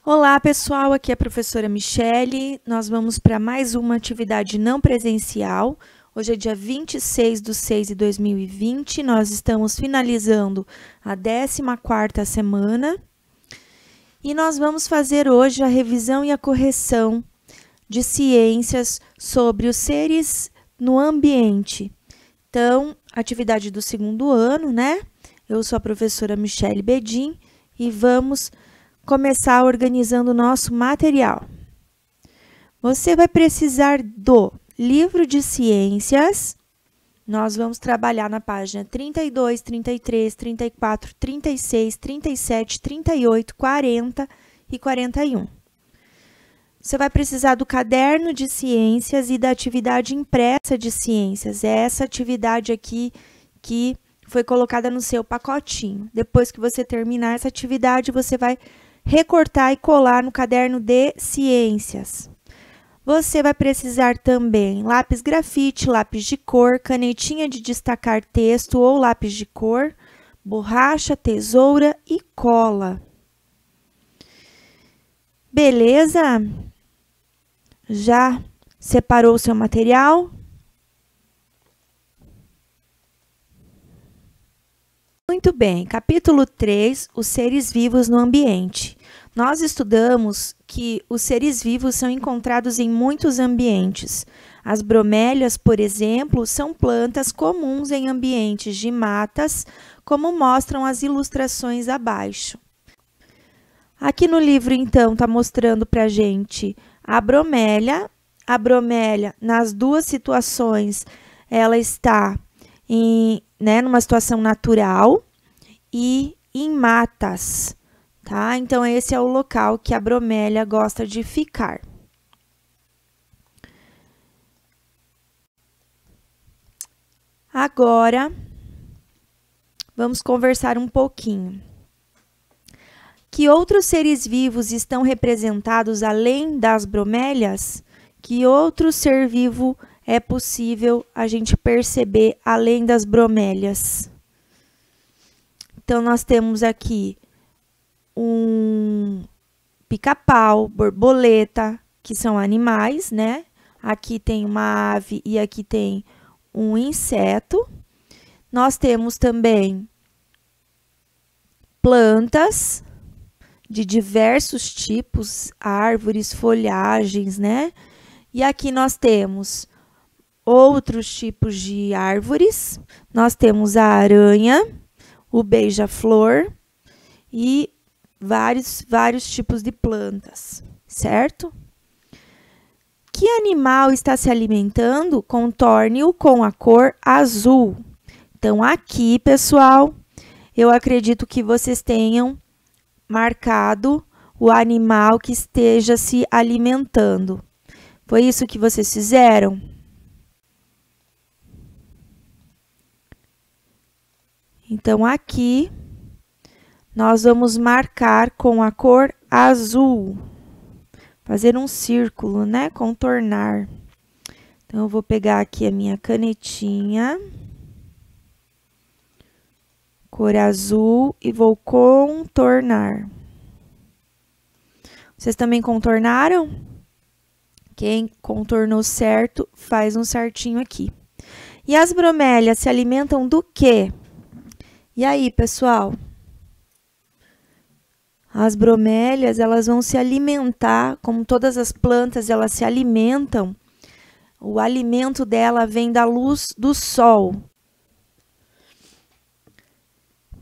Olá, pessoal, aqui é a professora Michele. Nós vamos para mais uma atividade não presencial. Hoje é dia 26/6/2020. Nós estamos finalizando a 14ª semana. E nós vamos fazer hoje a revisão e a correção de ciências sobre os seres no ambiente. Então, atividade do segundo ano, né? Eu sou a professora Michele Bedin e vamos começar organizando o nosso material. Você vai precisar do livro de ciências. Nós vamos trabalhar na página 32, 33, 34, 36, 37, 38, 40 e 41. Você vai precisar do caderno de ciências e da atividade impressa de ciências. É essa atividade aqui que foi colocada no seu pacotinho. Depois que você terminar essa atividade, você vai recortar e colar no caderno de ciências. Você vai precisar também lápis grafite, lápis de cor, canetinha de destacar texto ou lápis de cor, borracha, tesoura e cola. Beleza? Já separou o seu material? Muito bem, capítulo 3, os seres vivos no ambiente. Nós estudamos que os seres vivos são encontrados em muitos ambientes. As bromélias, por exemplo, são plantas comuns em ambientes de matas, como mostram as ilustrações abaixo. Aqui no livro, então, está mostrando para a gente a bromélia. A bromélia, nas duas situações, ela está numa situação natural e em matas, tá? Então, esse é o local que a bromélia gosta de ficar. Agora, vamos conversar um pouquinho. Que outros seres vivos estão representados além das bromélias? Que outro ser vivo é possível a gente perceber além das bromélias? Então, nós temos aqui um pica-pau, borboleta, que são animais, né? Aqui tem uma ave e aqui tem um inseto. Nós temos também plantas de diversos tipos, árvores, folhagens, né? E aqui nós temos outros tipos de árvores. Nós temos a aranha, o beija-flor e vários tipos de plantas, certo? Que animal está se alimentando? Contorne-o com a cor azul. Então, aqui, pessoal, eu acredito que vocês tenham marcado o animal que esteja se alimentando. Foi isso que vocês fizeram? Então, aqui, nós vamos marcar com a cor azul. Fazer um círculo, né? Contornar. Então, eu vou pegar aqui a minha canetinha. Cor azul e vou contornar. Vocês também contornaram? Quem contornou certo, faz um certinho aqui. E as bromélias se alimentam do quê? E aí, pessoal? As bromélias, elas vão se alimentar, como todas as plantas, elas se alimentam. O alimento dela vem da luz do sol.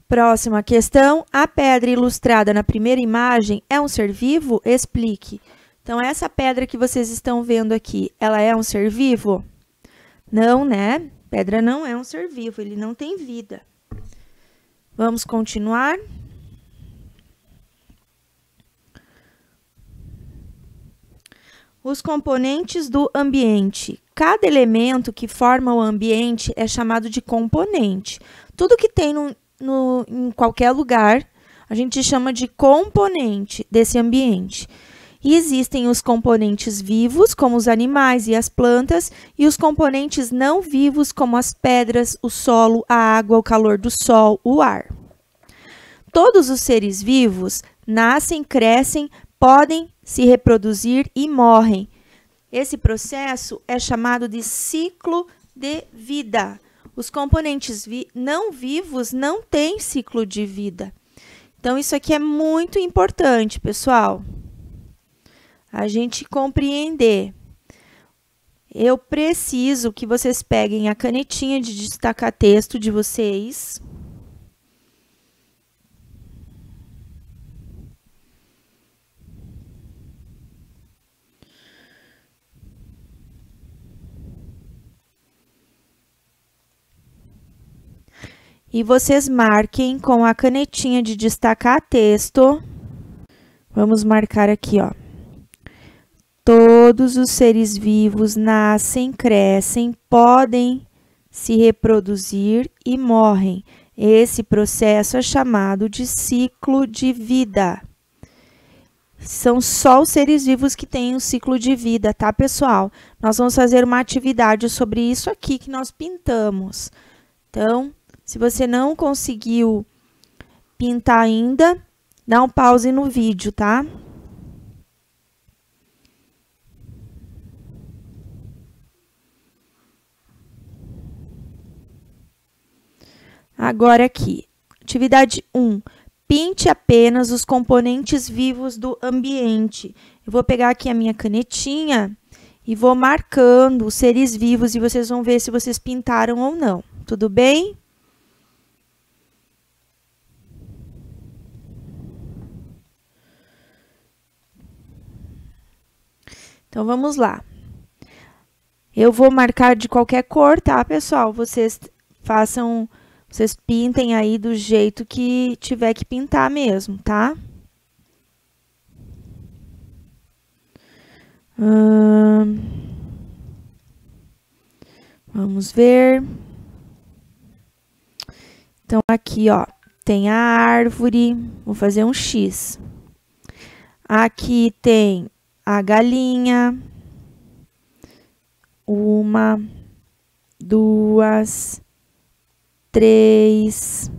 Próxima questão. A pedra ilustrada na primeira imagem é um ser vivo? Explique. Então, essa pedra que vocês estão vendo aqui, ela é um ser vivo? Não, né? Pedra não é um ser vivo, ele não tem vida. Vamos continuar? Os componentes do ambiente. Cada elemento que forma o ambiente é chamado de componente. Tudo que tem em qualquer lugar, a gente chama de componente desse ambiente. E existem os componentes vivos, como os animais e as plantas, e os componentes não vivos, como as pedras, o solo, a água, o calor do sol, o ar. Todos os seres vivos nascem, crescem, podem se reproduzir e morrem. Esse processo é chamado de ciclo de vida. Os componentes não vivos não têm ciclo de vida. Então, isso aqui é muito importante, pessoal. A gente compreender. Eu preciso que vocês peguem a canetinha de destacar texto de vocês. E vocês marquem com a canetinha de destacar texto. Vamos marcar aqui, ó. Todos os seres vivos nascem, crescem, podem se reproduzir e morrem. Esse processo é chamado de ciclo de vida. São só os seres vivos que têm um ciclo de vida, tá, pessoal? Nós vamos fazer uma atividade sobre isso aqui que nós pintamos. Então, se você não conseguiu pintar ainda, dá um pause no vídeo, tá? Agora aqui, atividade 1. Pinte apenas os componentes vivos do ambiente. Eu vou pegar aqui a minha canetinha e vou marcando os seres vivos e vocês vão ver se vocês pintaram ou não. Tudo bem? Então, vamos lá. Eu vou marcar de qualquer cor, tá, pessoal? Vocês pintem aí do jeito que tiver que pintar mesmo, tá? Vamos ver. Então, aqui, ó, tem a árvore, vou fazer um X. Aqui tem a galinha. 1, 2, 3.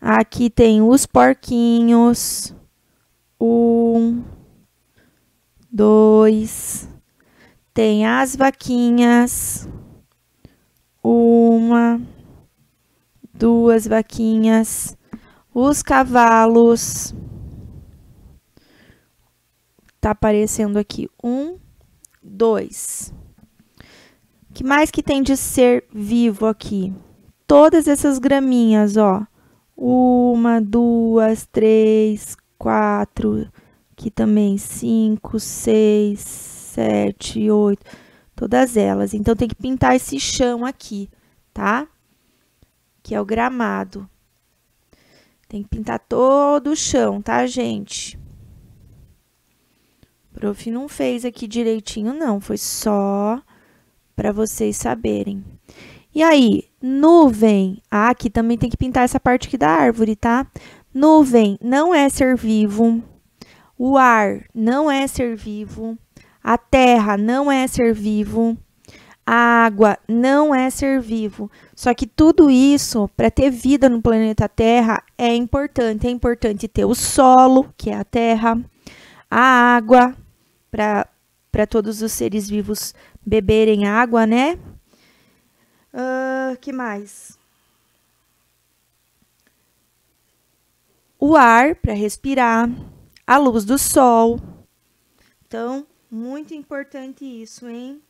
Aqui tem os porquinhos. 1, 2. Tem as vaquinhas. 1, 2 vaquinhas. Os cavalos. Tá aparecendo aqui 1, 2. O que mais que tem de ser vivo aqui? Todas essas graminhas, ó. 1, 2, 3, 4. Aqui também 5, 6, 7, 8. Todas elas. Então, tem que pintar esse chão aqui, tá? Que é o gramado. Tem que pintar todo o chão, tá, gente? O prof não fez aqui direitinho, não. Foi só para vocês saberem. E aí, nuvem. Ah, aqui também tem que pintar essa parte aqui da árvore, tá? Nuvem não é ser vivo. O ar não é ser vivo. A terra não é ser vivo. A água não é ser vivo. Só que tudo isso, para ter vida no planeta Terra, é importante. É importante ter o solo, que é a terra, a água, para todos os seres vivos beberem água, né? Que mais? O ar para respirar, a luz do sol. Então, muito importante isso, hein?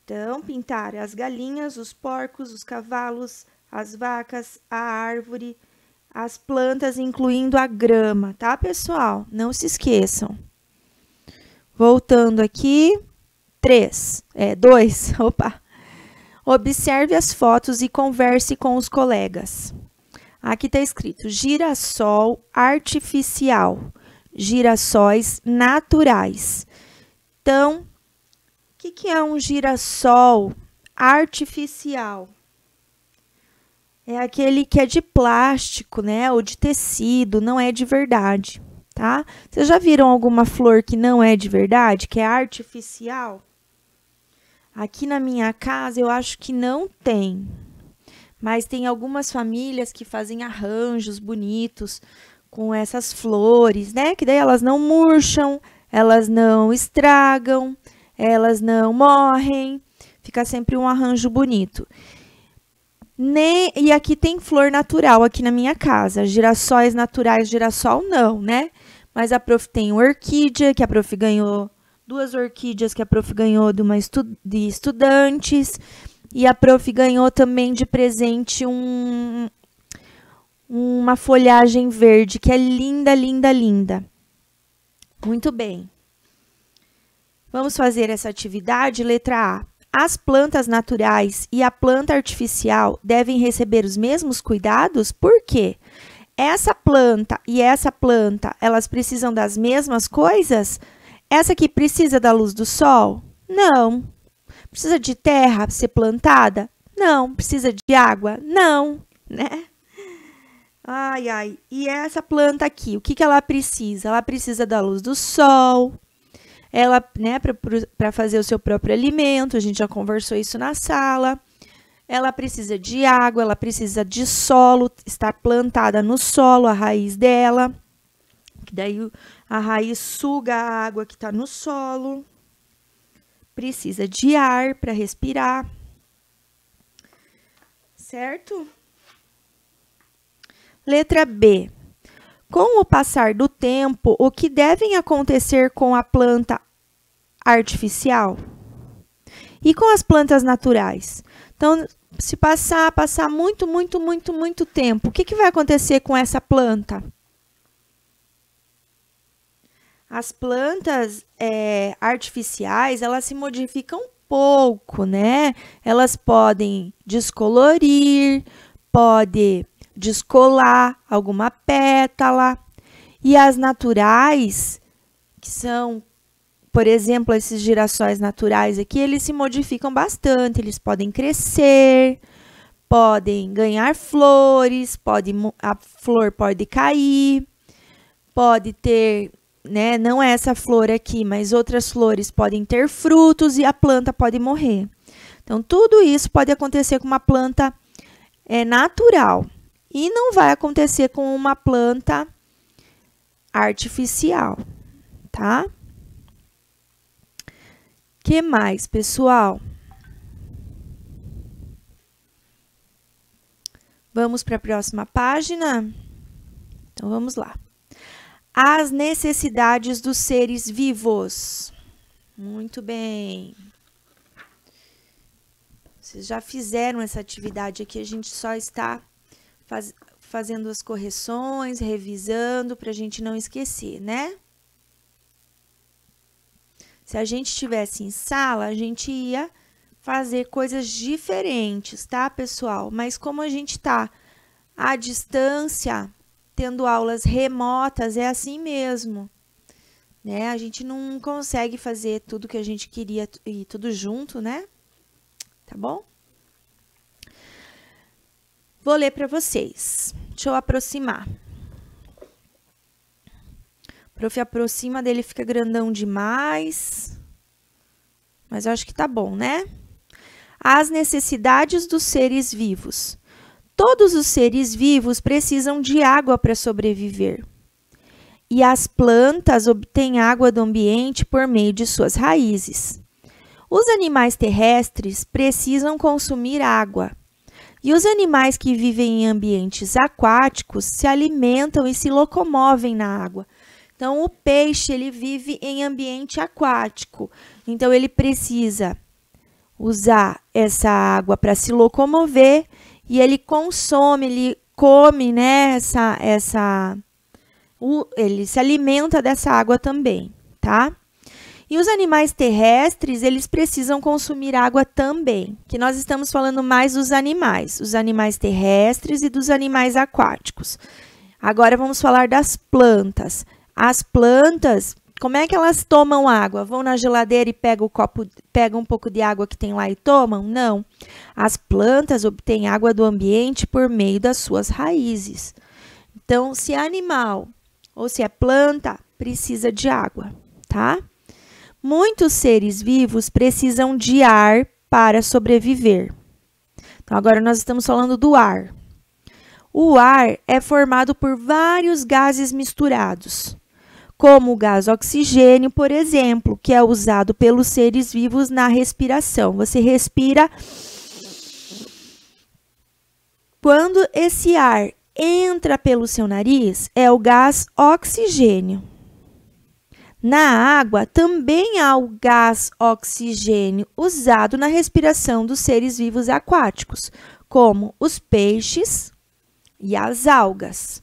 Então, pintar as galinhas, os porcos, os cavalos, as vacas, a árvore, as plantas, incluindo a grama, tá, pessoal? Não se esqueçam. Voltando aqui, 2. Opa! Observe as fotos e converse com os colegas. Aqui está escrito girassol artificial, girassóis naturais. Então, o que é um girassol artificial? É aquele que é de plástico, né? Ou de tecido, não é de verdade, tá? Vocês já viram alguma flor que não é de verdade, que é artificial? Aqui na minha casa, eu acho que não tem. Mas tem algumas famílias que fazem arranjos bonitos com essas flores, né? Que daí elas não murcham, elas não estragam, elas não morrem. Fica sempre um arranjo bonito. E aqui tem flor natural aqui na minha casa. Girassóis naturais, girassol não, né? Mas a prof tem orquídea, que a prof ganhou, 2 orquídeas que a prof ganhou de estudantes. E a prof ganhou também de presente uma folhagem verde, que é linda, linda, linda. Muito bem. Vamos fazer essa atividade, letra A. As plantas naturais e a planta artificial devem receber os mesmos cuidados? Por quê? Essa planta e essa planta, elas precisam das mesmas coisas? Essa aqui precisa da luz do sol? Não. Precisa de terra ser plantada? Não. Precisa de água? Não, né? Ai, ai. E essa planta aqui, o que que ela precisa? Ela precisa da luz do sol. Ela, né, para fazer o seu próprio alimento, a gente já conversou isso na sala. Ela precisa de água, ela precisa de solo, estar plantada no solo, a raiz dela. Que daí a raiz suga a água que está no solo. Precisa de ar para respirar. Certo? Letra B. Com o passar do tempo, o que devem acontecer com a planta artificial? E com as plantas naturais? Então, se passar muito tempo, o que vai acontecer com essa planta? As plantas artificiais, elas se modificam pouco, né? Elas podem descolorir, podem descolar alguma pétala. E as naturais, que são, por exemplo, esses girassóis naturais aqui, eles se modificam bastante. Eles podem crescer, podem ganhar flores, a flor pode cair, pode ter, né, não é essa flor aqui, mas outras flores podem ter frutos e a planta pode morrer. Então, tudo isso pode acontecer com uma planta natural. E não vai acontecer com uma planta artificial, tá? Que mais, pessoal? Vamos para a próxima página? Então, vamos lá. As necessidades dos seres vivos. Muito bem. Vocês já fizeram essa atividade aqui, a gente só está fazendo as correções, revisando, para a gente não esquecer, né? Se a gente estivesse em sala, a gente ia fazer coisas diferentes, tá, pessoal? Mas como a gente está à distância, tendo aulas remotas, é assim mesmo, né? A gente não consegue fazer tudo que a gente queria e tudo junto, né? Tá bom? Vou ler para vocês. Deixa eu aproximar. O prof aproxima dele, fica grandão demais. Mas eu acho que tá bom, né? As necessidades dos seres vivos. Todos os seres vivos precisam de água para sobreviver. E as plantas obtêm água do ambiente por meio de suas raízes. Os animais terrestres precisam consumir água. E os animais que vivem em ambientes aquáticos se alimentam e se locomovem na água. Então, o peixe, ele vive em ambiente aquático. Então, ele precisa usar essa água para se locomover e ele consome, ele come, né, ele se alimenta dessa água também, tá? E os animais terrestres, eles precisam consumir água também, que nós estamos falando mais dos animais, os animais terrestres e dos animais aquáticos. Agora, vamos falar das plantas. As plantas, como é que elas tomam água? Vão na geladeira e pegam um pouco de água que tem lá e tomam? Não. As plantas obtêm água do ambiente por meio das suas raízes. Então, se é animal ou se é planta, precisa de água, tá? Muitos seres vivos precisam de ar para sobreviver. Então, agora nós estamos falando do ar. O ar é formado por vários gases misturados, como o gás oxigênio, por exemplo, que é usado pelos seres vivos na respiração. Você respira. Quando esse ar entra pelo seu nariz, é o gás oxigênio. Na água, também há o gás oxigênio usado na respiração dos seres vivos aquáticos, como os peixes e as algas.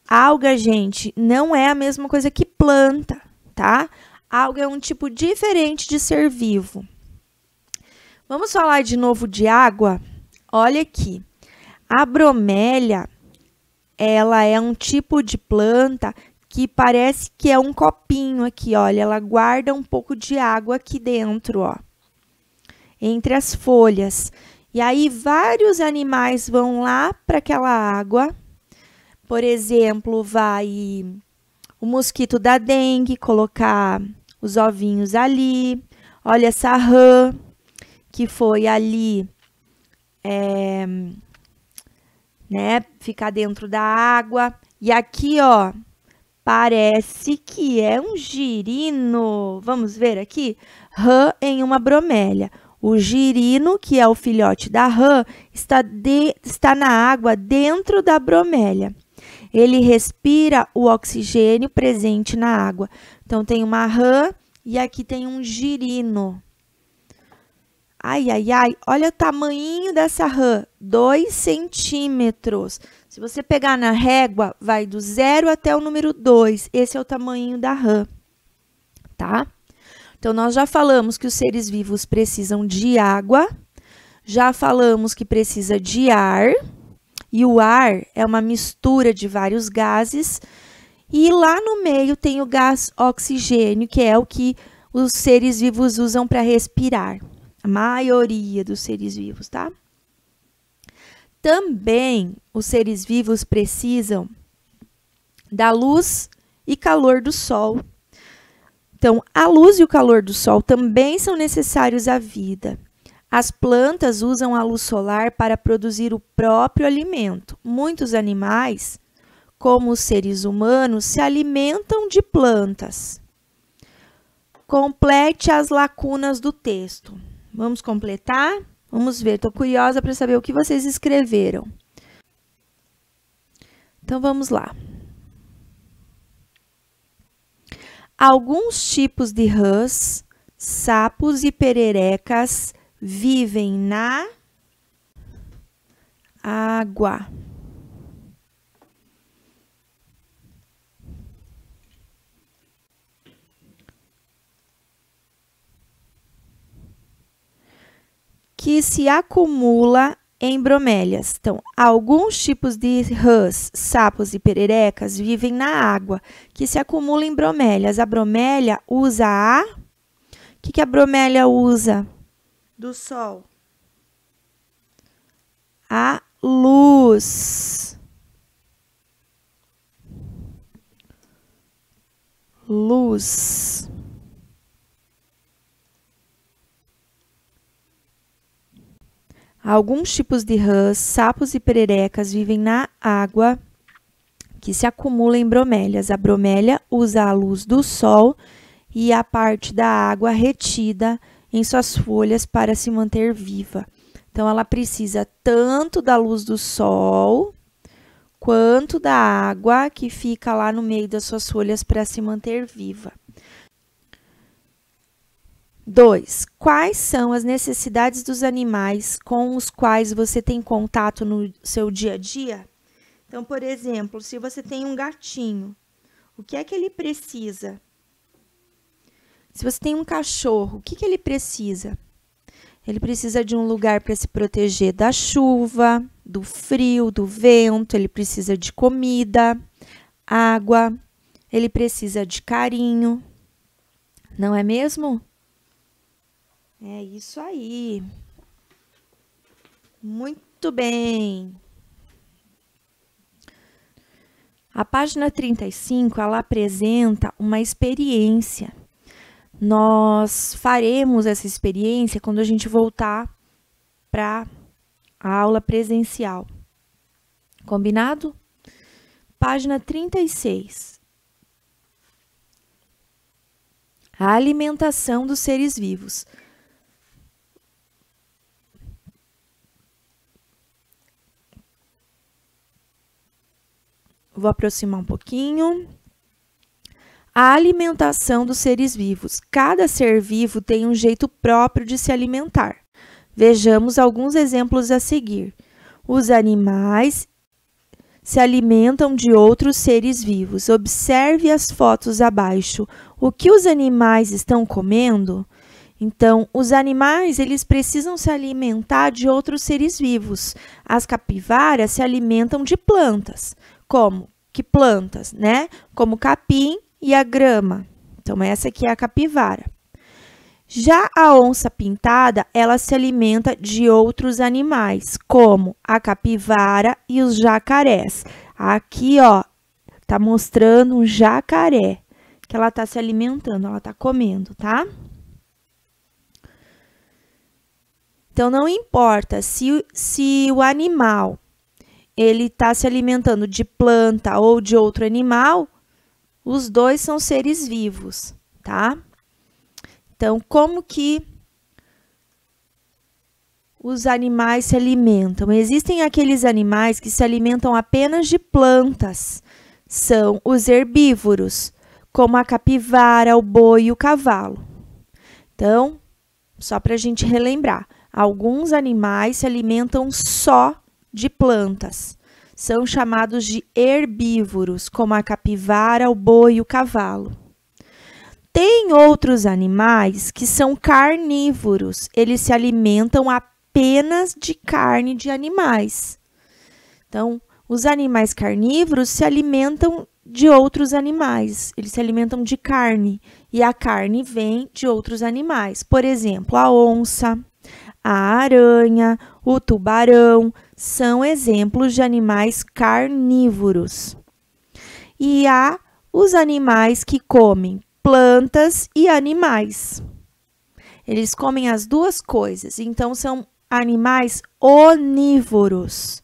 Alga, gente, não é a mesma coisa que planta, tá? Alga é um tipo diferente de ser vivo. Vamos falar de novo de água? Olha aqui. A bromélia, ela é um tipo de planta que parece que é um copinho aqui, olha, ela guarda um pouco de água aqui dentro, ó, entre as folhas. E aí, vários animais vão lá para aquela água. Por exemplo, vai o mosquito da dengue colocar os ovinhos ali. Olha essa rã que foi ali, ficar dentro da água. E aqui, ó, parece que é um girino. Vamos ver aqui? Rã em uma bromélia. O girino, que é o filhote da rã, está na água dentro da bromélia. Ele respira o oxigênio presente na água. Então, tem uma rã e aqui tem um girino. Ai, ai, ai, olha o tamanho dessa rã, 2 centímetros. Se você pegar na régua, vai do 0 até o número 2. Esse é o tamanho da rã, tá? Então, nós já falamos que os seres vivos precisam de água, já falamos que precisa de ar, e o ar é uma mistura de vários gases, e lá no meio tem o gás oxigênio, que é o que os seres vivos usam para respirar. A maioria dos seres vivos, tá? Também os seres vivos precisam da luz e calor do sol. Então, a luz e o calor do sol também são necessários à vida. As plantas usam a luz solar para produzir o próprio alimento. Muitos animais, como os seres humanos, se alimentam de plantas. Complete as lacunas do texto. Vamos completar? Vamos ver, estou curiosa para saber o que vocês escreveram. Então, vamos lá. Alguns tipos de rãs, sapos e pererecas vivem na água. Que se acumula em bromélias. Então, alguns tipos de rãs, sapos e pererecas vivem na água, que se acumulam em bromélias. A bromélia usa a... O que a bromélia usa do sol? A luz. Luz. Alguns tipos de rãs, sapos e pererecas vivem na água, que se acumula em bromélias. A bromélia usa a luz do sol e a parte da água retida em suas folhas para se manter viva. Então, ela precisa tanto da luz do sol quanto da água que fica lá no meio das suas folhas para se manter viva. 2. Quais são as necessidades dos animais com os quais você tem contato no seu dia a dia? Então, por exemplo, se você tem um gatinho, o que é que ele precisa? Se você tem um cachorro, o que ele precisa? Ele precisa de um lugar para se proteger da chuva, do frio, do vento, ele precisa de comida, água, ele precisa de carinho, não é mesmo? É isso aí. Muito bem. A página 35, ela apresenta uma experiência. Nós faremos essa experiência quando a gente voltar para a aula presencial. Combinado? Página 36. A alimentação dos seres vivos. Vou aproximar um pouquinho. A alimentação dos seres vivos. Cada ser vivo tem um jeito próprio de se alimentar. Vejamos alguns exemplos a seguir. Os animais se alimentam de outros seres vivos. Observe as fotos abaixo. O que os animais estão comendo? Então, os animais, eles precisam se alimentar de outros seres vivos. As capivaras se alimentam de plantas. Como? Que plantas, né? Como o capim e a grama. Então, essa aqui é a capivara. Já a onça pintada, ela se alimenta de outros animais, como a capivara e os jacarés. Aqui, ó, tá mostrando um jacaré, que ela tá se alimentando, ela tá comendo, tá? Então, não importa se o animal, ele tá se alimentando de planta ou de outro animal, os dois são seres vivos, tá? Então, como que os animais se alimentam? Existem aqueles animais que se alimentam apenas de plantas. São os herbívoros, como a capivara, o boi e o cavalo. Então, só para a gente relembrar, alguns animais se alimentam só de plantas. São chamados de herbívoros, como a capivara, o boi e o cavalo. Tem outros animais que são carnívoros. Eles se alimentam apenas de carne de animais. Então, os animais carnívoros se alimentam de outros animais. Eles se alimentam de carne. E a carne vem de outros animais. Por exemplo, a onça, a aranha, o tubarão são exemplos de animais carnívoros. E há os animais que comem plantas e animais. Eles comem as duas coisas, então são animais onívoros,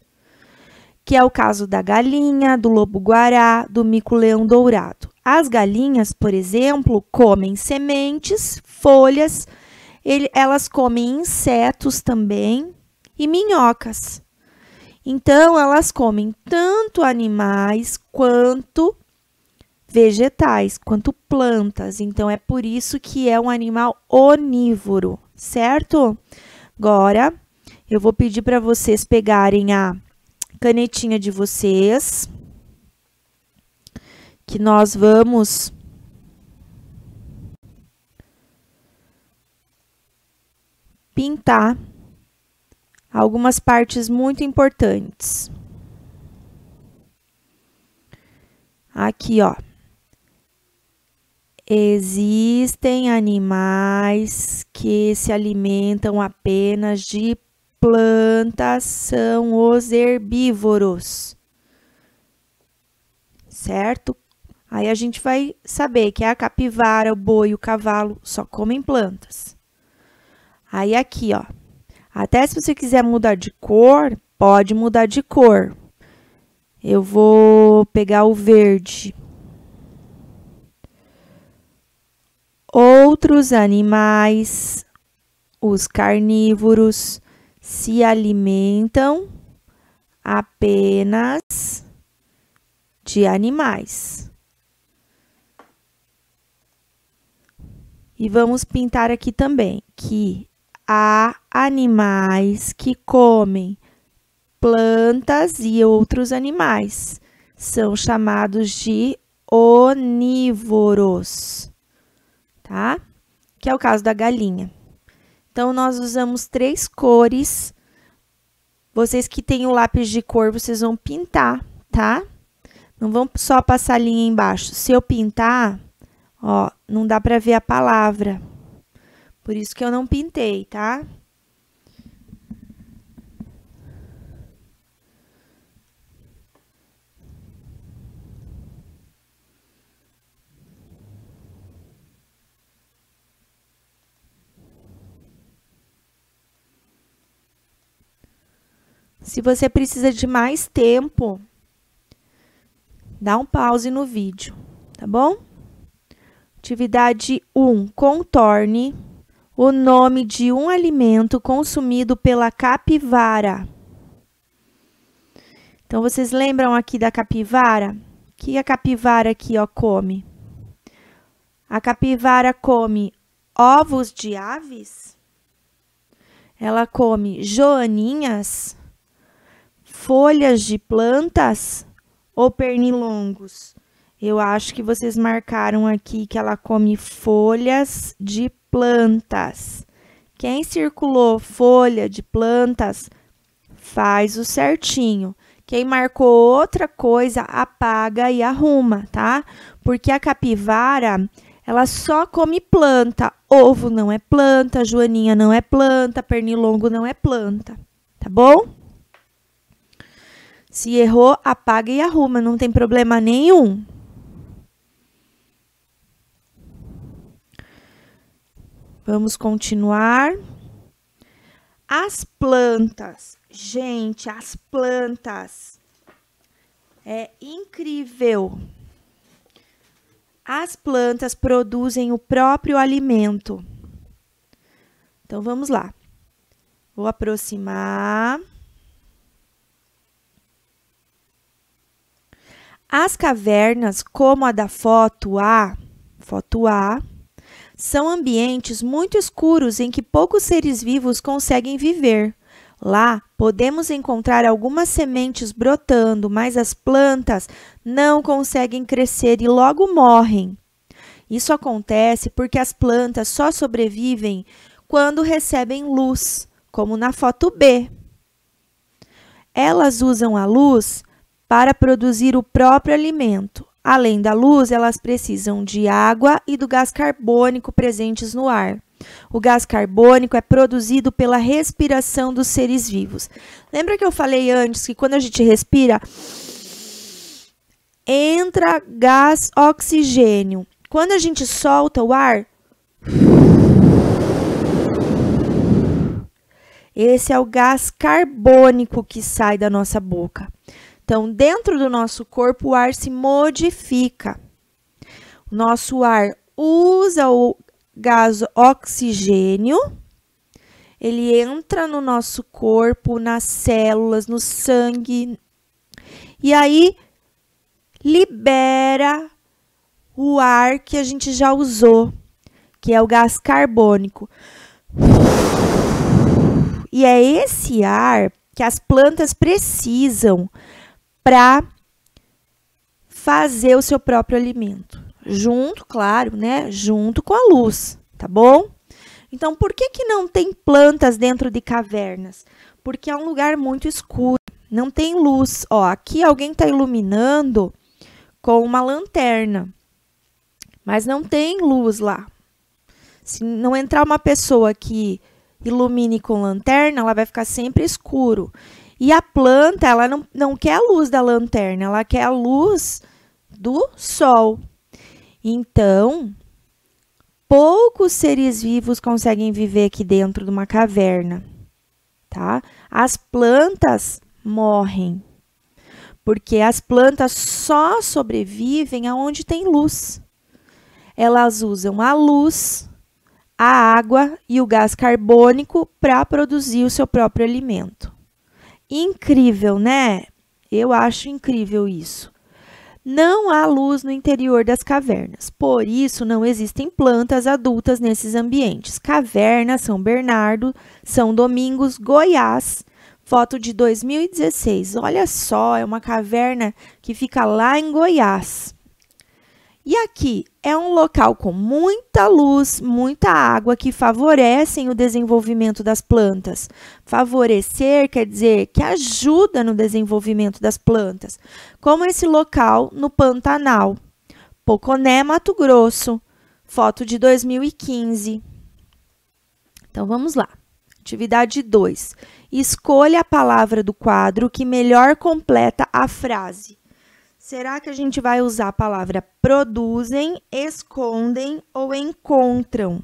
que é o caso da galinha, do lobo-guará, do mico-leão dourado. As galinhas, por exemplo, comem sementes, folhas, elas comem insetos também e minhocas. Então, elas comem tanto animais quanto vegetais, quanto plantas. Então, é por isso que é um animal onívoro, certo? Agora, eu vou pedir para vocês pegarem a canetinha de vocês, que nós vamos pintar algumas partes muito importantes. Aqui, ó. Existem animais que se alimentam apenas de plantas, são os herbívoros, certo? Aí a gente vai saber que a capivara, o boi e o cavalo só comem plantas. Aí aqui, ó, até se você quiser mudar de cor, pode mudar de cor. Eu vou pegar o verde. Outros animais, os carnívoros, se alimentam apenas de animais. E vamos pintar aqui também que há animais que comem plantas e outros animais. São chamados de onívoros, tá? Que é o caso da galinha. Então, nós usamos 3 cores. Vocês que têm o lápis de cor, vocês vão pintar, tá? Não vão só passar a linha embaixo. Se eu pintar, ó, não dá para ver a palavra. Por isso que eu não pintei, tá? Se você precisa de mais tempo, dá um pause no vídeo, tá bom? Atividade 1. Contorne o nome de um alimento consumido pela capivara. Então, vocês lembram aqui da capivara? O que a capivara aqui, ó, come? A capivara come ovos de aves? Ela come joaninhas? Folhas de plantas ou pernilongos? Eu acho que vocês marcaram aqui que ela come folhas de plantas. Quem circulou folha de plantas, faz o certinho. Quem marcou outra coisa, apaga e arruma, tá? Porque a capivara, ela só come planta. Ovo não é planta, joaninha não é planta, pernilongo não é planta, tá bom? Se errou, apaga e arruma, não tem problema nenhum. Vamos continuar. As plantas. Gente, as plantas. É incrível. As plantas produzem o próprio alimento. Então, vamos lá. Vou aproximar. As cavernas, como a da foto A, são ambientes muito escuros em que poucos seres vivos conseguem viver. Lá, podemos encontrar algumas sementes brotando, mas as plantas não conseguem crescer e logo morrem. Isso acontece porque as plantas só sobrevivem quando recebem luz, como na foto B. Elas usam a luz para produzir o próprio alimento. Além da luz, elas precisam de água e do gás carbônico presentes no ar. O gás carbônico é produzido pela respiração dos seres vivos. Lembra que eu falei antes que quando a gente respira, entra gás oxigênio. Quando a gente solta o ar, esse é o gás carbônico que sai da nossa boca. Então, dentro do nosso corpo, o ar se modifica. O nosso ar usa o gás oxigênio, ele entra no nosso corpo, nas células, no sangue, e aí libera o ar que a gente já usou, que é o gás carbônico. E é esse ar que as plantas precisam para fazer o seu próprio alimento. Junto, claro, né? Junto com a luz, tá bom? Então, por que que não tem plantas dentro de cavernas? Porque é um lugar muito escuro, não tem luz. Ó, aqui alguém está iluminando com uma lanterna, mas não tem luz lá. Se não entrar uma pessoa que ilumine com lanterna, ela vai ficar sempre escuro. E a planta, ela não quer a luz da lanterna, ela quer a luz do sol. Então, poucos seres vivos conseguem viver aqui dentro de uma caverna, tá? As plantas morrem, porque as plantas só sobrevivem aonde tem luz. Elas usam a luz, a água e o gás carbônico para produzir o seu próprio alimento. Incrível, né? Eu acho incrível isso. Não há luz no interior das cavernas, por isso não existem plantas adultas nesses ambientes. Caverna, São Bernardo, São Domingos, Goiás, foto de 2016. Olha só, é uma caverna que fica lá em Goiás. E aqui é um local com muita luz, muita água que favorecem o desenvolvimento das plantas. Favorecer quer dizer que ajuda no desenvolvimento das plantas, como esse local no Pantanal, Poconé, Mato Grosso, foto de 2015. Então, vamos lá. Atividade 2. Escolha a palavra do quadro que melhor completa a frase. Será que a gente vai usar a palavra produzem, escondem ou encontram?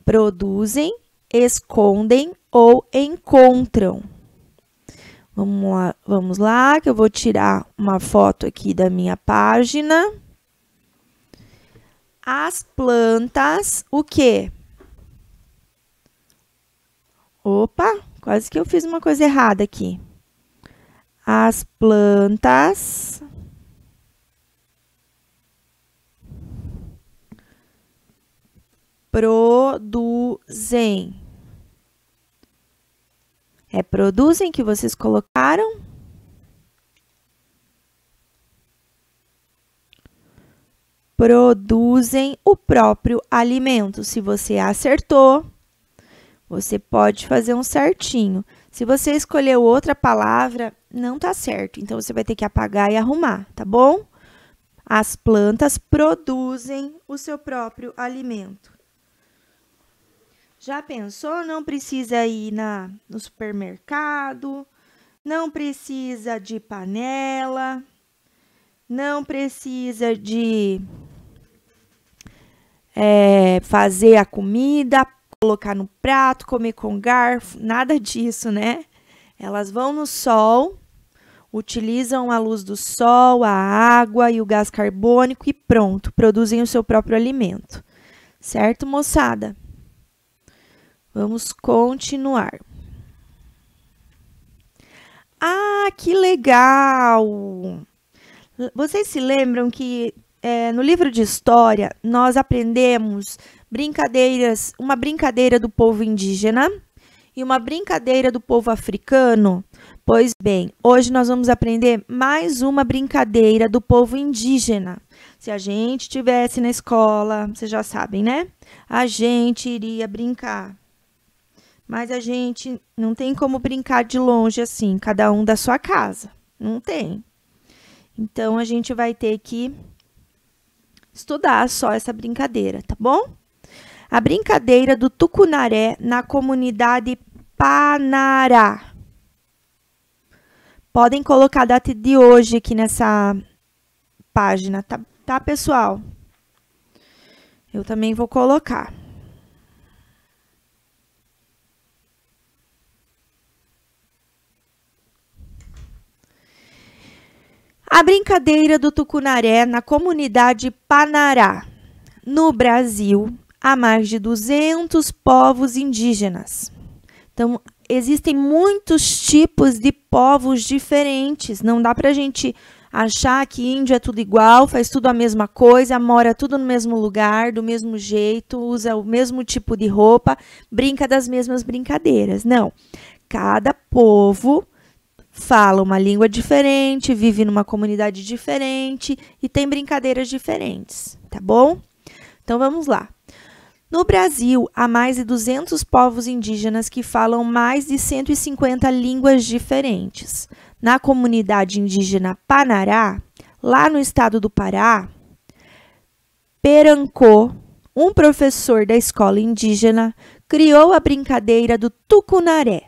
Produzem, escondem ou encontram. Vamos lá, que eu vou tirar uma foto aqui da minha página. As plantas, o quê? Opa, quase que eu fiz uma coisa errada aqui. As plantas produzem. É produzem que vocês colocaram? Produzem o próprio alimento. Se você acertou, você pode fazer um certinho. Se você escolheu outra palavra, não tá certo. Então, você vai ter que apagar e arrumar, tá bom? As plantas produzem o seu próprio alimento. Já pensou? Não precisa ir no supermercado, não precisa de panela, não precisa de fazer a comida, colocar no prato, comer com garfo, nada disso, né? Elas vão no sol, utilizam a luz do sol, a água e o gás carbônico e pronto, produzem o seu próprio alimento. Certo, moçada? Vamos continuar. Ah, que legal! Vocês se lembram que no livro de história nós aprendemos uma brincadeira do povo indígena e uma brincadeira do povo africano? Pois bem, hoje nós vamos aprender mais uma brincadeira do povo indígena. Se a gente estivesse na escola, vocês já sabem, né? A gente iria brincar. Mas a gente não tem como brincar de longe assim, cada um da sua casa. Não tem. Então, a gente vai ter que estudar só essa brincadeira, tá bom? A brincadeira do tucunaré na comunidade Panará. Podem colocar a data de hoje aqui nessa página, tá, pessoal? Eu também vou colocar. A brincadeira do tucunaré na comunidade Panará. No Brasil, há mais de 200 povos indígenas. Então, existem muitos tipos de povos diferentes. Não dá pra gente achar que índio é tudo igual, faz tudo a mesma coisa, mora tudo no mesmo lugar, do mesmo jeito, usa o mesmo tipo de roupa, brinca das mesmas brincadeiras. Não. Cada povo fala uma língua diferente, vive numa comunidade diferente e tem brincadeiras diferentes, tá bom? Então, vamos lá. No Brasil, há mais de 200 povos indígenas que falam mais de 150 línguas diferentes. Na comunidade indígena Panará, lá no estado do Pará, Perancô, um professor da escola indígena, criou a brincadeira do tucunaré.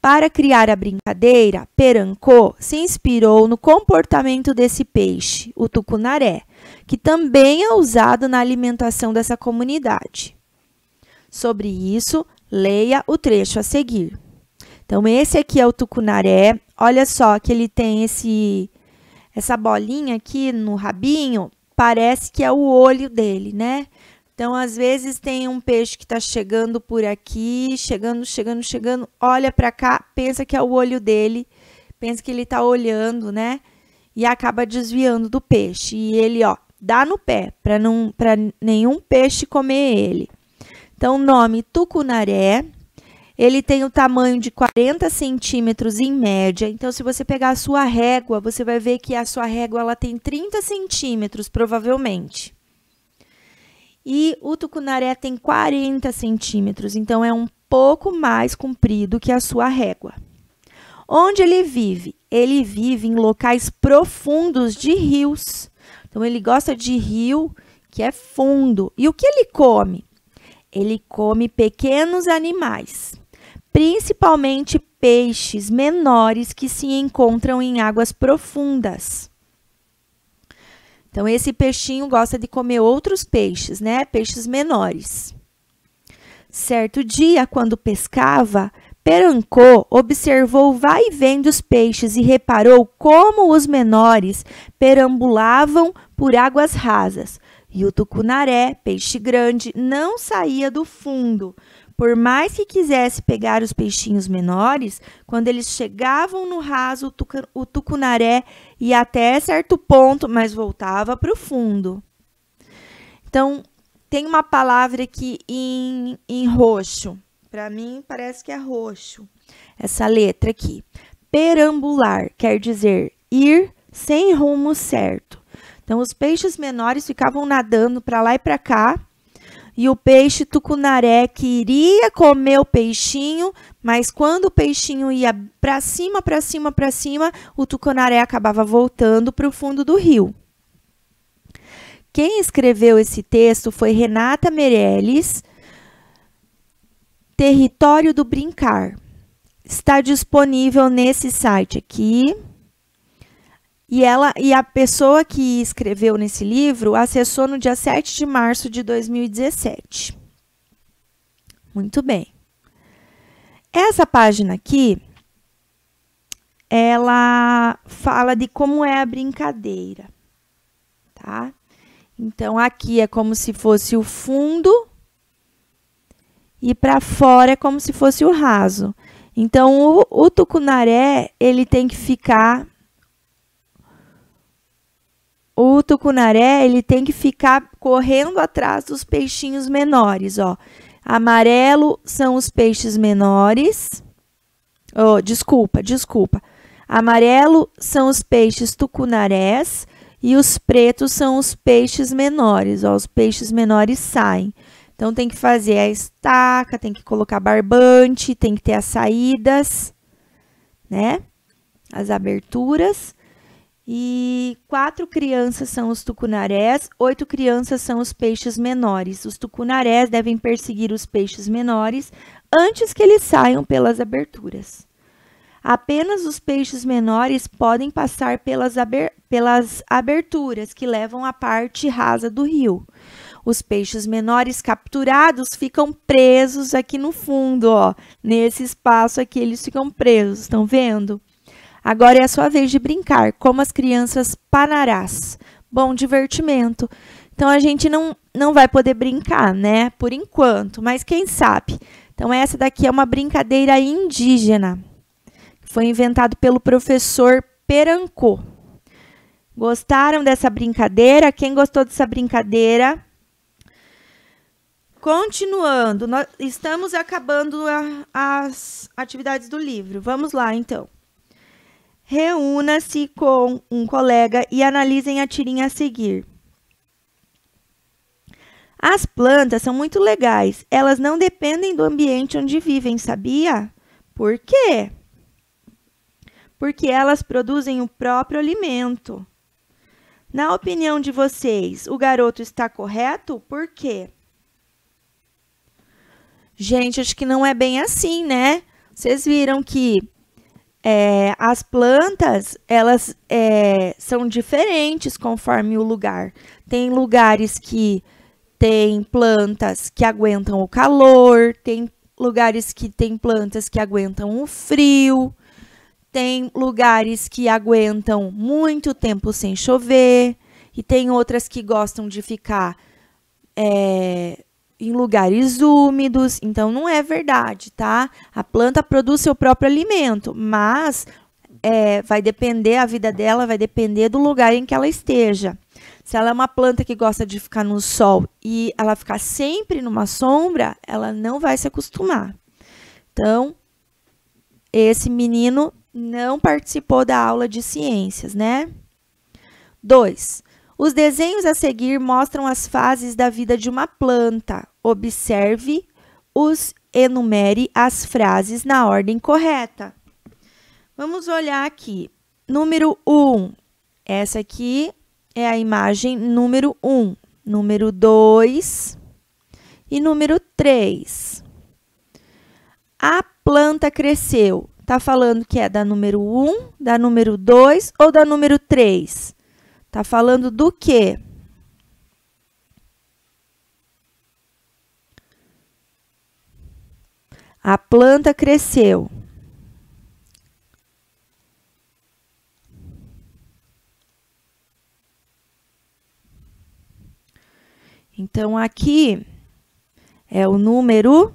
Para criar a brincadeira, Perancô se inspirou no comportamento desse peixe, o tucunaré, que também é usado na alimentação dessa comunidade. Sobre isso, leia o trecho a seguir. Então, esse aqui é o tucunaré. Olha só que ele tem essa bolinha aqui no rabinho, parece que é o olho dele, né? Então, às vezes, tem um peixe que está chegando por aqui, chegando, olha para cá, pensa que é o olho dele, pensa que ele está olhando, né? E acaba desviando do peixe. E ele, ó, dá no pé, para nenhum peixe comer ele. Então, o nome tucunaré, ele tem o tamanho de 40 centímetros em média. Então, se você pegar a sua régua, você vai ver que a sua régua ela tem 30 centímetros, provavelmente. E o tucunaré tem 40 centímetros, então é um pouco mais comprido que a sua régua. Onde ele vive? Ele vive em locais profundos de rios. Então, ele gosta de rio que é fundo. E o que ele come? Ele come pequenos animais, principalmente peixes menores que se encontram em águas profundas. Então, esse peixinho gosta de comer outros peixes, né? Peixes menores. Certo dia, quando pescava, Perancô observou o vai e vem dos peixes e reparou como os menores perambulavam por águas rasas. E o tucunaré, peixe grande, não saía do fundo. Por mais que quisesse pegar os peixinhos menores, quando eles chegavam no raso, o tucunaré ia até certo ponto, mas voltava para o fundo. Então, tem uma palavra aqui em roxo. Para mim, parece que é roxo. Essa letra aqui. Perambular quer dizer ir sem rumo certo. Então, os peixes menores ficavam nadando para lá e para cá. E o peixe tucunaré queria comer o peixinho, mas quando o peixinho ia para cima, para cima, para cima, o tucunaré acabava voltando para o fundo do rio. Quem escreveu esse texto foi Renata Meirelles, Território do Brincar. Está disponível nesse site aqui. E a pessoa que escreveu nesse livro acessou no dia 7 de março de 2017. Muito bem. Essa página aqui, ela fala de como é a brincadeira, tá? Então, aqui é como se fosse o fundo e para fora é como se fosse o raso. Então, o tucunaré, ele tem que ficar... O tucunaré, ele tem que ficar correndo atrás dos peixinhos menores, ó. Amarelo são os peixes menores. Oh, desculpa. Amarelo são os peixes tucunarés e os pretos são os peixes menores, ó. Os peixes menores saem. Então, tem que fazer a estaca, tem que colocar barbante, tem que ter as saídas, né? As aberturas. E 4 crianças são os tucunarés, 8 crianças são os peixes menores. Os tucunarés devem perseguir os peixes menores antes que eles saiam pelas aberturas. Apenas os peixes menores podem passar pelas aberturas que levam à parte rasa do rio. Os peixes menores capturados ficam presos aqui no fundo, ó. Nesse espaço aqui eles ficam presos, estão vendo? Agora é a sua vez de brincar, como as crianças panarás. Bom divertimento. Então, a gente não vai poder brincar, né? Por enquanto, mas quem sabe? Então, essa daqui é uma brincadeira indígena. Foi inventado pelo professor Perancô. Gostaram dessa brincadeira? Quem gostou dessa brincadeira? Continuando, nós estamos acabando as atividades do livro. Vamos lá, então. Reúna-se com um colega e analisem a tirinha a seguir. As plantas são muito legais. Elas não dependem do ambiente onde vivem, sabia? Por quê? Porque elas produzem o próprio alimento. Na opinião de vocês, o garoto está correto? Por quê? Gente, acho que não é bem assim, né? Vocês viram que as plantas, elas são diferentes conforme o lugar. Tem lugares que tem plantas que aguentam o calor, tem lugares que tem plantas que aguentam o frio, tem lugares que aguentam muito tempo sem chover, e tem outras que gostam de ficar em lugares úmidos. Então, não é verdade, tá? A planta produz seu próprio alimento, mas vai depender, a vida dela vai depender do lugar em que ela esteja. Se ela é uma planta que gosta de ficar no sol e ela ficar sempre numa sombra, ela não vai se acostumar. Então, esse menino não participou da aula de ciências, né? 2. Os desenhos a seguir mostram as fases da vida de uma planta. Observe-os, enumere as frases na ordem correta. Vamos olhar aqui. Número 1. Essa aqui é a imagem número 1. Número 2 e número 3. A planta cresceu. Está falando que é da número 1, da número 2 ou da número 3? Está falando do quê? A planta cresceu. Então, aqui é o número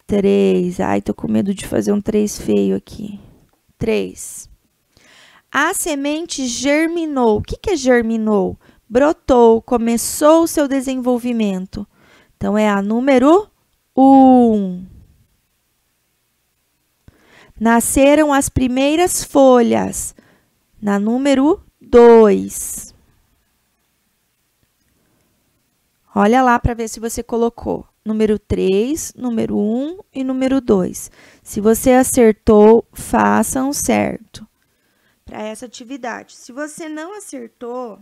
3. Ai, tô com medo de fazer um 3 feio aqui. 3. A semente germinou. O que é germinou? Brotou, começou o seu desenvolvimento. Então, é a número 1. Nasceram as primeiras folhas. Na número 2. Olha lá para ver se você colocou número 3, número 1 e número 2. Se você acertou, façam certo para essa atividade. Se você não acertou,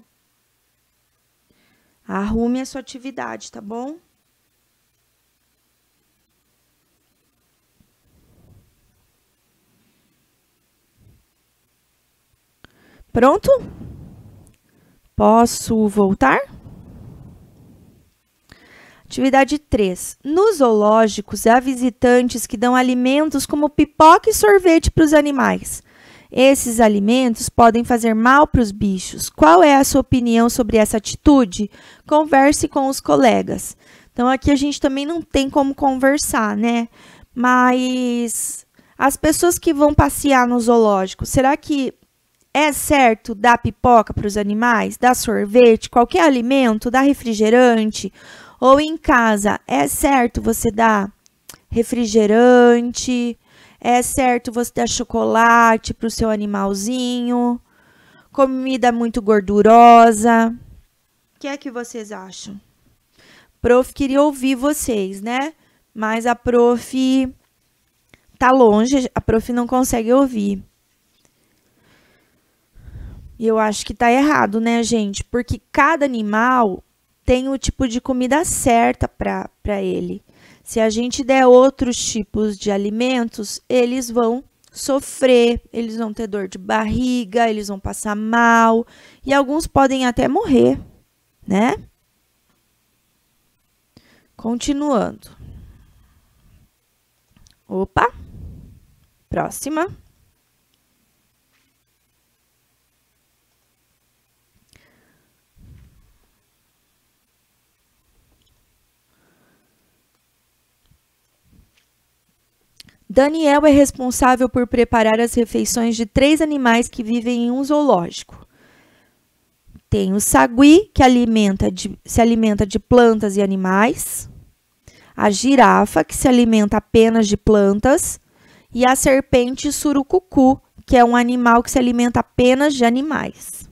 arrume a sua atividade, tá bom? Pronto? Posso voltar? Atividade 3. Nos zoológicos, há visitantes que dão alimentos como pipoca e sorvete para os animais. Esses alimentos podem fazer mal para os bichos. Qual é a sua opinião sobre essa atitude? Converse com os colegas. Então, aqui a gente também não tem como conversar, né? Mas as pessoas que vão passear no zoológico, será que é certo dar pipoca para os animais? Dar sorvete, qualquer alimento, dar refrigerante? Ou em casa, é certo você dar refrigerante? É certo você dar chocolate para o seu animalzinho? Comida muito gordurosa? O que é que vocês acham? Prof queria ouvir vocês, né? Mas a prof tá longe, a prof não consegue ouvir. E eu acho que tá errado, né, gente? Porque cada animal tem o tipo de comida certa para ele. Se a gente der outros tipos de alimentos, eles vão sofrer, eles vão ter dor de barriga, eles vão passar mal e alguns podem até morrer, né? Continuando. Opa! Próxima. Daniel é responsável por preparar as refeições de 3 animais que vivem em um zoológico. Tem o sagui, que se alimenta de plantas e animais. A girafa, que se alimenta apenas de plantas. E a serpente surucucu, que é um animal que se alimenta apenas de animais.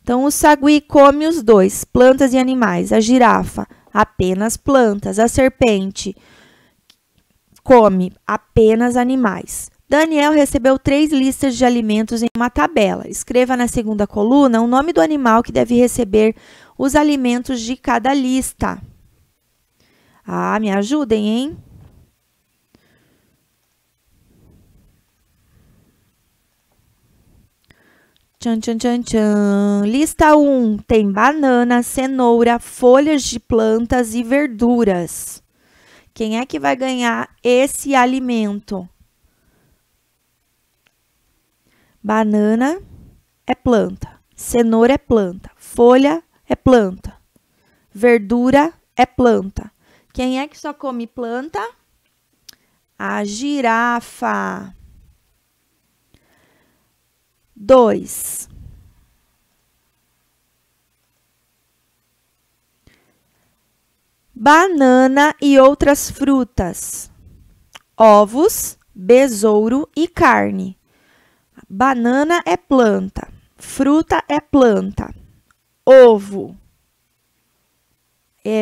Então, o sagui come os dois, plantas e animais. A girafa, apenas plantas. A serpente come apenas animais. Daniel recebeu 3 listas de alimentos em uma tabela. Escreva na segunda coluna o nome do animal que deve receber os alimentos de cada lista. Ah, me ajudem, hein? Tchan, tchan, tchan, tchan. Lista 1 tem banana, cenoura, folhas de plantas e verduras. Quem é que vai ganhar esse alimento? Banana é planta, cenoura é planta, folha é planta, verdura é planta. Quem é que só come planta? A girafa. 2. Banana e outras frutas. Ovos, besouro e carne. Banana é planta, fruta é planta, ovo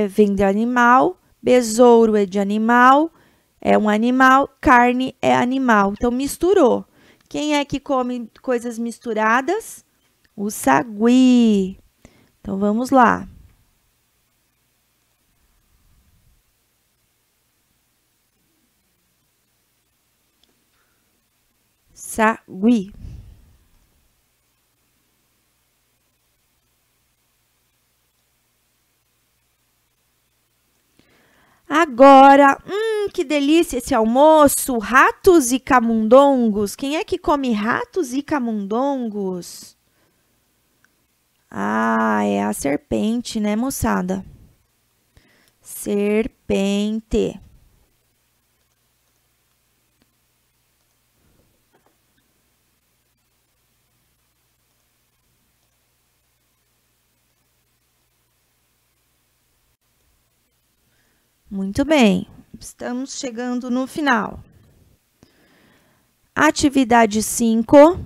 vem de animal, besouro é de animal, é um animal, carne é animal. Então, misturou. Quem é que come coisas misturadas? O sagui. Então, vamos lá. Sagui. Agora, que delícia esse almoço! Ratos e camundongos. Quem é que come ratos e camundongos? Ah, é a serpente, né, moçada? Serpente. Muito bem, estamos chegando no final. Atividade 5.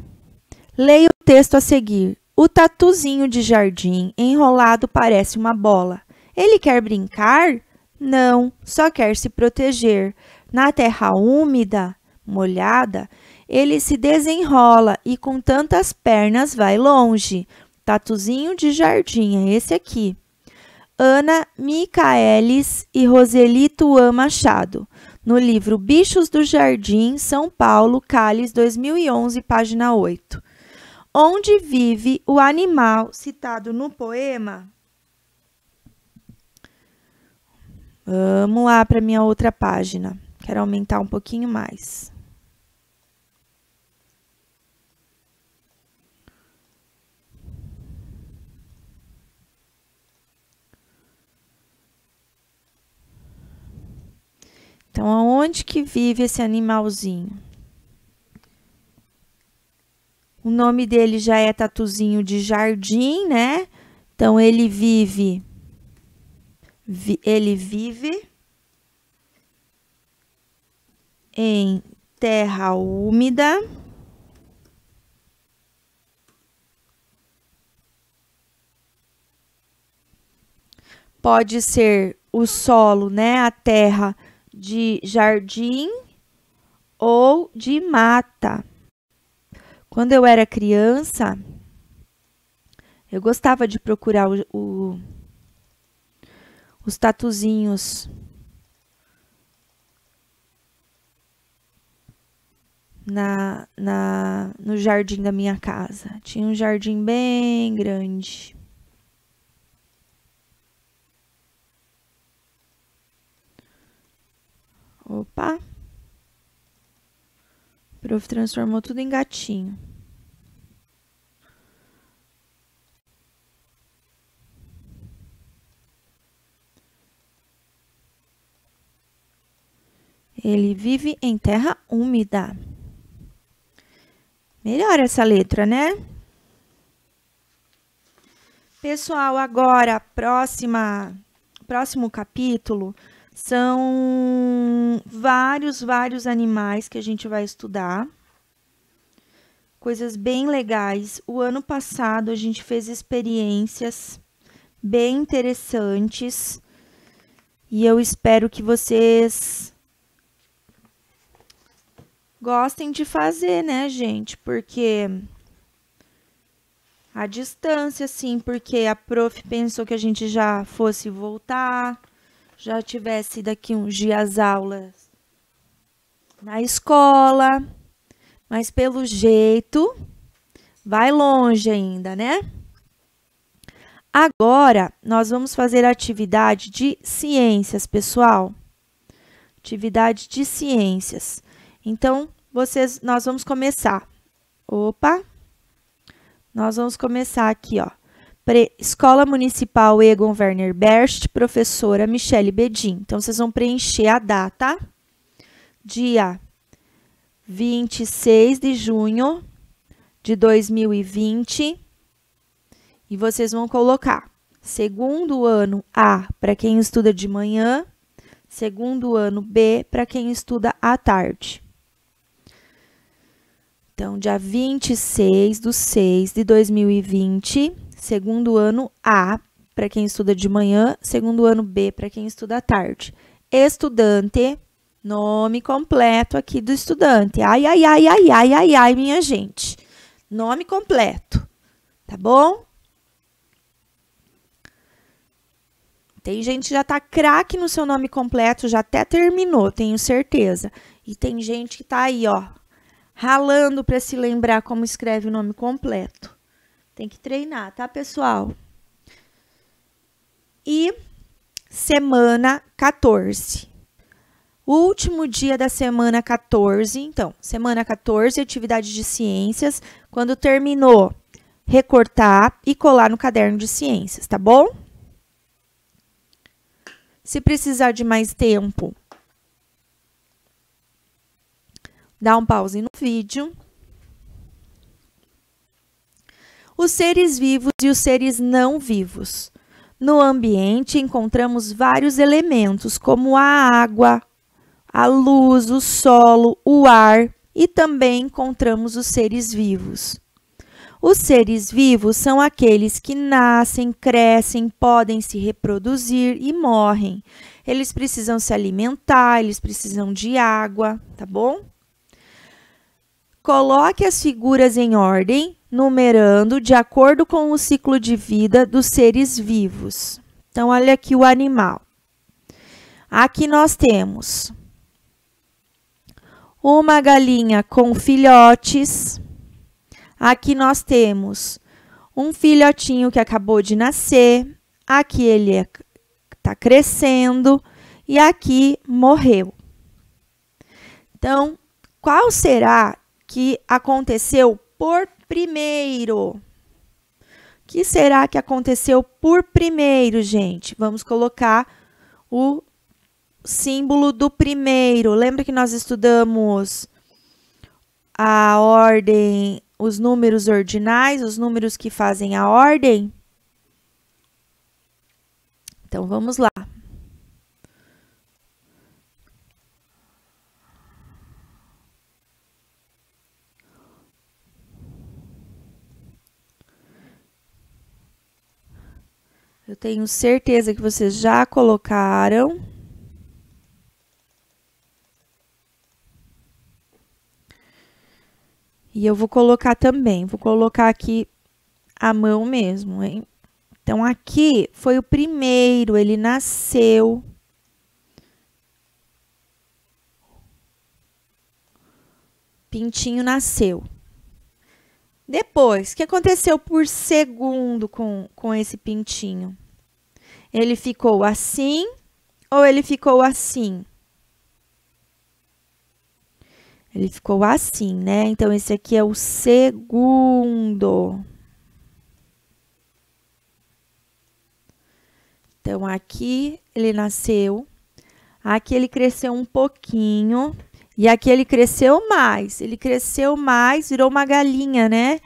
Leia o texto a seguir. O tatuzinho de jardim enrolado parece uma bola. Ele quer brincar? Não, só quer se proteger. Na terra úmida, molhada, ele se desenrola e com tantas pernas vai longe. Tatuzinho de jardim, é esse aqui. Ana Micaelis e Roseli Tuan Machado, no livro Bichos do Jardim, São Paulo, Cáliz, 2011, página 8. Onde vive o animal citado no poema? Vamos lá para minha outra página. Quero aumentar um pouquinho mais. Então, aonde que vive esse animalzinho? O nome dele já é tatuzinho de jardim, né? Então, ele vive em terra úmida. Pode ser o solo, né? A terra de jardim ou de mata. Quando eu era criança, eu gostava de procurar os tatuzinhos no jardim da minha casa. Tinha um jardim bem grande. Opa! O prof transformou tudo em gatinho. Ele vive em terra úmida. Melhor essa letra, né? Pessoal, agora, próximo capítulo, são vários animais que a gente vai estudar. Coisas bem legais. O ano passado, a gente fez experiências bem interessantes. E eu espero que vocês gostem de fazer, né, gente? Porque a distância, sim, porque a prof pensou que a gente já fosse voltar, já tivesse daqui uns dias aulas na escola, mas pelo jeito vai longe ainda, né? Agora, nós vamos fazer a atividade de ciências, pessoal. Atividade de ciências. Então, nós vamos começar. Opa! Nós vamos começar aqui, ó. Escola Municipal Egon Werner Berst, professora Michele Bedin. Então, vocês vão preencher a data, dia 26 de junho de 2020. E vocês vão colocar segundo ano A para quem estuda de manhã, segundo ano B para quem estuda à tarde. Então, dia 26/6/2020, segundo ano A para quem estuda de manhã, segundo ano B para quem estuda à tarde. Estudante, nome completo aqui do estudante. Ai, minha gente. Nome completo, tá bom? Tem gente que já tá craque no seu nome completo, já até terminou, tenho certeza. E tem gente que tá aí, ó, ralando para se lembrar como escreve o nome completo. Tem que treinar, tá, pessoal? E semana 14. O último dia da semana 14, então, semana 14, atividade de ciências. Quando terminou, recortar e colar no caderno de ciências, tá bom? Se precisar de mais tempo, dá um pause no vídeo. Os seres vivos e os seres não vivos. No ambiente, encontramos vários elementos, como a água, a luz, o solo, o ar, e também encontramos os seres vivos. Os seres vivos são aqueles que nascem, crescem, podem se reproduzir e morrem. Eles precisam se alimentar, eles precisam de água, tá bom? Coloque as figuras em ordem, numerando de acordo com o ciclo de vida dos seres vivos. Então, olha aqui o animal. Aqui nós temos uma galinha com filhotes. Aqui nós temos um filhotinho que acabou de nascer. Aqui ele está crescendo e aqui morreu. Então, qual será que aconteceu por primeiro? O que será que aconteceu por primeiro, gente? Vamos colocar o símbolo do primeiro. Lembra que nós estudamos a ordem, os números ordinais, os números que fazem a ordem? Então, vamos lá. Eu tenho certeza que vocês já colocaram. E eu vou colocar também, vou colocar aqui a mão mesmo, hein? Então, aqui foi o primeiro, ele nasceu. Pintinho nasceu. Depois, o que aconteceu por segundo com esse pintinho? Ele ficou assim ou ele ficou assim? Ele ficou assim, né? Então, esse aqui é o segundo. Então, aqui ele nasceu. Aqui ele cresceu um pouquinho. E aqui ele cresceu mais. Ele cresceu mais, virou uma galinha, né?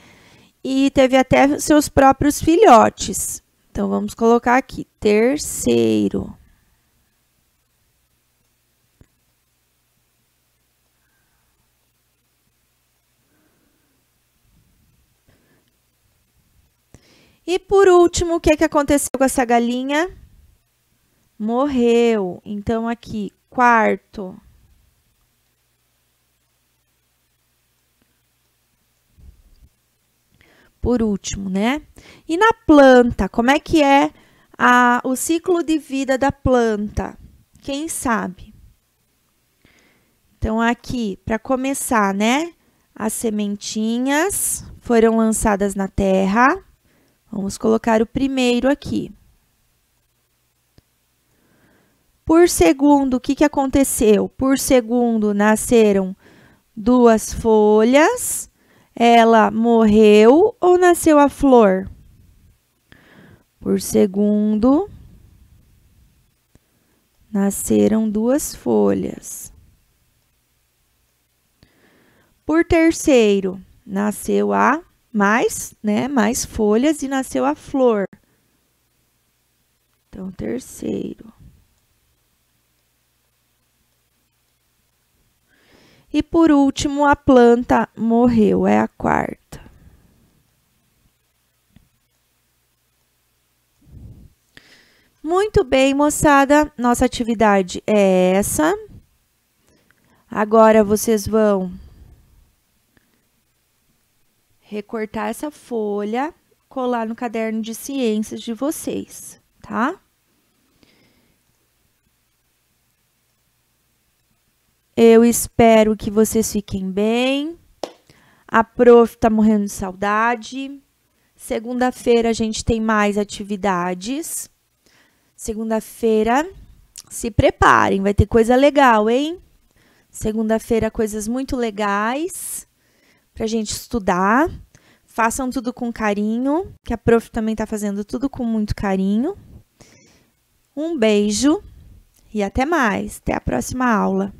E teve até seus próprios filhotes. Então, vamos colocar aqui, terceiro. E por último, o que aconteceu com essa galinha? Morreu. Então, aqui, quarto. Por último, né? E na planta, como é que é o ciclo de vida da planta? Quem sabe? Então, aqui, para começar, né? As sementinhas foram lançadas na terra. Vamos colocar o primeiro aqui. Por segundo, o que aconteceu? Por segundo, nasceram duas folhas. Ela morreu ou nasceu a flor? Por segundo, nasceram duas folhas. Por terceiro, nasceu mais folhas e nasceu a flor. Então, terceiro. E por último, a planta morreu, é a quarta. Muito bem, moçada, nossa atividade é essa. Agora, vocês vão recortar essa folha, colar no caderno de ciências de vocês, tá? Eu espero que vocês fiquem bem. A prof tá morrendo de saudade. Segunda-feira a gente tem mais atividades. Segunda-feira, se preparem, vai ter coisa legal, hein? Segunda-feira, coisas muito legais pra gente estudar. Façam tudo com carinho, que a prof também tá fazendo tudo com muito carinho. Um beijo e até mais. Até a próxima aula.